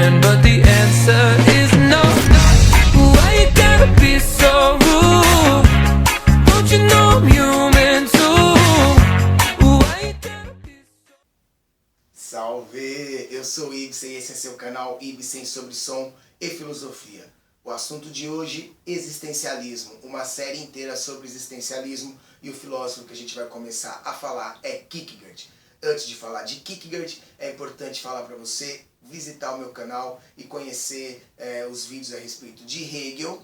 human, but the answer is no. Why you gotta be so rude? Don't you know I'm human too? Why you gotta be so... Salve! Eu sou o Ibsen e esse é seu canal Ibsen sobre som e filosofia. O assunto de hoje, existencialismo. Uma série inteira sobre existencialismo e o filósofo que a gente vai começar a falar é Kierkegaard. Antes de falar de Kierkegaard, é importante falar para você visitar o meu canal e conhecer os vídeos a respeito de Hegel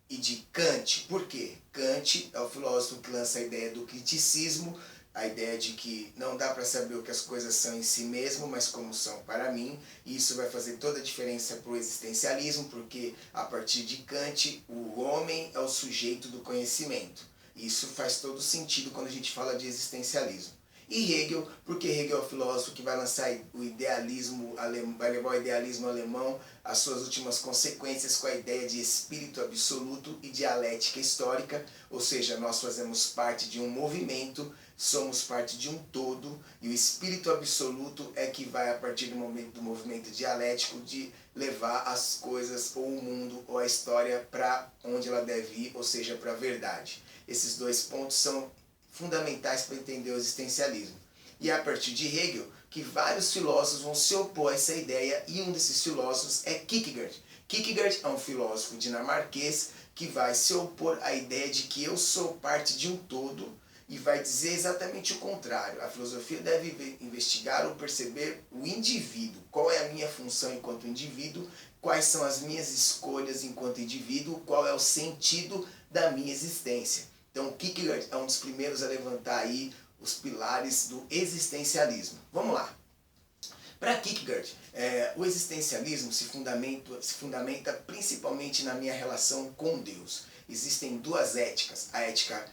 e de Kant. Por quê? Kant é o filósofo que lança a ideia do criticismo, a ideia de que não dá para saber o que as coisas são em si mesmo, mas como são para mim. E isso vai fazer toda a diferença para o existencialismo, porque a partir de Kant, o homem é o sujeito do conhecimento. Isso faz todo sentido quando a gente fala de existencialismo. E Hegel, porque Hegel é o filósofo que vai lançar o idealismo alemão, vai levar o idealismo alemão às suas últimas consequências com a ideia de espírito absoluto e dialética histórica, ou seja, nós fazemos parte de um movimento, somos parte de um todo, e o espírito absoluto é que vai, a partir do movimento dialético, de levar as coisas, ou o mundo, ou a história para onde ela deve ir, ou seja, para a verdade. Esses dois pontos são fundamentais para entender o existencialismo. E é a partir de Hegel que vários filósofos vão se opor a essa ideia, e um desses filósofos é Kierkegaard. Kierkegaard é um filósofo dinamarquês que vai se opor à ideia de que eu sou parte de um todo e vai dizer exatamente o contrário. A filosofia deve investigar ou perceber o indivíduo, qual é a minha função enquanto indivíduo, quais são as minhas escolhas enquanto indivíduo, qual é o sentido da minha existência. Então, Kierkegaard é um dos primeiros a levantar aí os pilares do existencialismo. Vamos lá. Para Kierkegaard, o existencialismo se fundamenta principalmente na minha relação com Deus. Existem duas éticas, a ética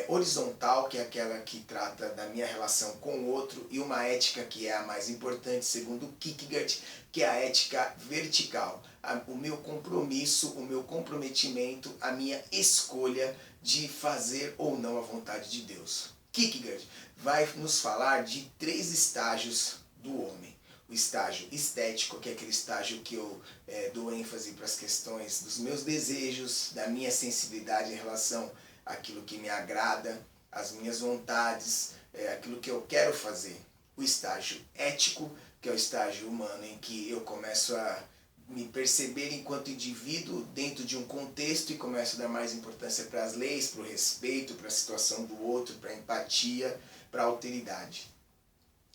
horizontal, que é aquela que trata da minha relação com o outro, e uma ética que é a mais importante, segundo Kierkegaard, que é a ética vertical. O meu compromisso, o meu comprometimento, a minha escolha de fazer ou não a vontade de Deus. Kierkegaard vai nos falar de 3 estágios do homem. O estágio estético, que é aquele estágio que eu dou ênfase para as questões dos meus desejos, da minha sensibilidade em relação àquilo que me agrada, as minhas vontades, aquilo que eu quero fazer. O estágio ético, que é o estágio humano em que eu começo a me perceber enquanto indivíduo dentro de um contexto e começo a dar mais importância para as leis, para o respeito, para a situação do outro, para a empatia, para a alteridade.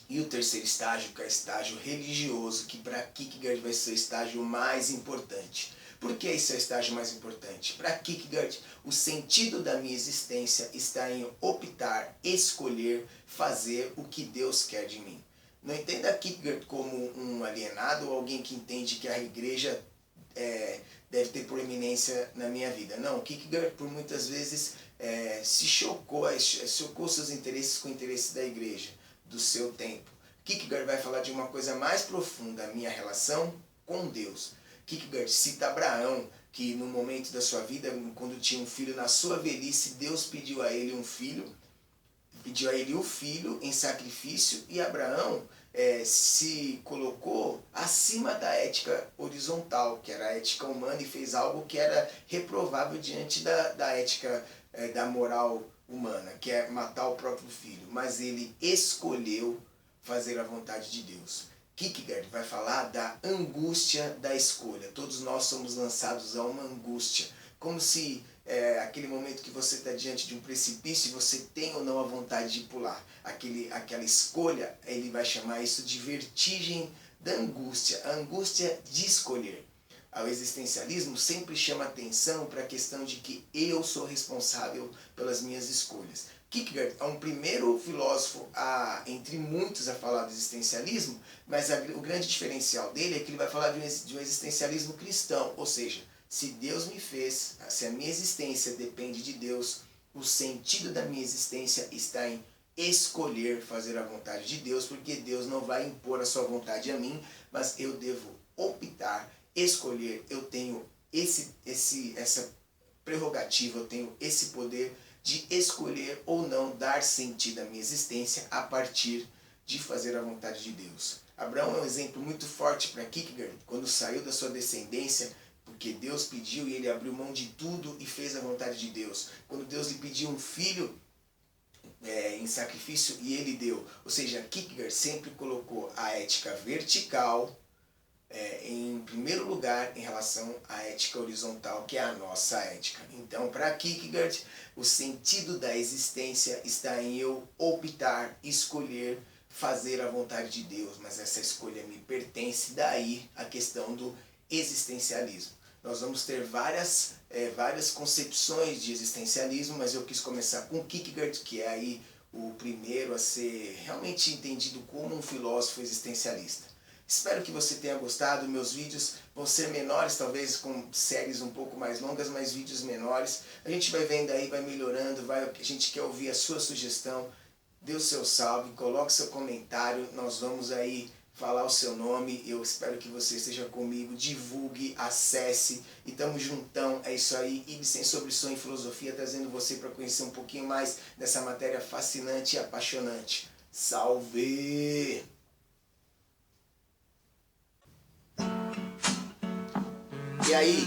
E o terceiro estágio, que é o estágio religioso, que para Kierkegaard vai ser o estágio mais importante. Por que esse é o estágio mais importante? Para Kierkegaard, o sentido da minha existência está em optar, escolher, fazer o que Deus quer de mim. Não entenda Kierkegaard como um alienado ou alguém que entende que a igreja deve ter proeminência na minha vida. Não, Kierkegaard por muitas vezes chocou seus interesses com o interesse da igreja, do seu tempo. Kierkegaard vai falar de uma coisa mais profunda, a minha relação com Deus. Kierkegaard cita Abraão, que no momento da sua vida, quando tinha um filho na sua velhice, Deus pediu a ele um filho, pediu a ele o filho em sacrifício, e Abraão se colocou acima da ética horizontal, que era a ética humana, e fez algo que era reprovável diante da ética da moral humana, que é matar o próprio filho. Mas ele escolheu fazer a vontade de Deus. Kierkegaard vai falar da angústia da escolha. Todos nós somos lançados a uma angústia, como se aquele momento que você está diante de um precipício e você tem ou não a vontade de pular. Aquela escolha, ele vai chamar isso de vertigem da angústia, a angústia de escolher. O existencialismo sempre chama atenção para a questão de que eu sou responsável pelas minhas escolhas. Kierkegaard é um primeiro filósofo, entre muitos, a falar do existencialismo, mas o grande diferencial dele é que ele vai falar de um existencialismo cristão, ou seja, se Deus me fez, se a minha existência depende de Deus, o sentido da minha existência está em escolher fazer a vontade de Deus, porque Deus não vai impor a sua vontade a mim, mas eu devo optar, escolher. Eu tenho essa prerrogativa, eu tenho esse poder de escolher ou não dar sentido à minha existência a partir de fazer a vontade de Deus. Abraão é um exemplo muito forte para Kierkegaard, quando saiu da sua descendência, porque Deus pediu e ele abriu mão de tudo e fez a vontade de Deus. Quando Deus lhe pediu um filho em sacrifício e ele deu. Ou seja, Kierkegaard sempre colocou a ética vertical em primeiro lugar em relação à ética horizontal, que é a nossa ética. Então, para Kierkegaard, o sentido da existência está em eu optar, escolher, fazer a vontade de Deus, mas essa escolha me pertence, daí a questão do existencialismo. Nós vamos ter várias concepções de existencialismo, mas eu quis começar com Kierkegaard, que é aí o primeiro a ser realmente entendido como um filósofo existencialista. Espero que você tenha gostado. Meus vídeos vão ser menores, talvez com séries um pouco mais longas, mas vídeos menores. A gente vai vendo aí, vai melhorando, a gente quer ouvir a sua sugestão. Dê o seu salve, coloque seu comentário, nós vamos aí falar o seu nome. Eu espero que você esteja comigo, divulgue, acesse e tamo juntão. É isso aí, Ibsen sobre som e filosofia, trazendo você para conhecer um pouquinho mais dessa matéria fascinante e apaixonante. Salve! E aí,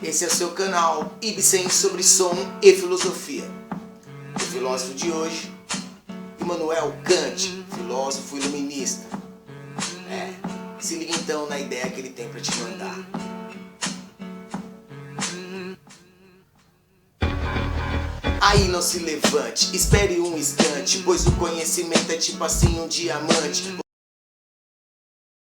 esse é o seu canal Ibsen sobre som e filosofia. O filósofo de hoje, Immanuel Kant, filósofo iluminista. Se liga então na ideia que ele tem para te mandar. Aí não se levante, espere um instante, pois o conhecimento é tipo assim um diamante.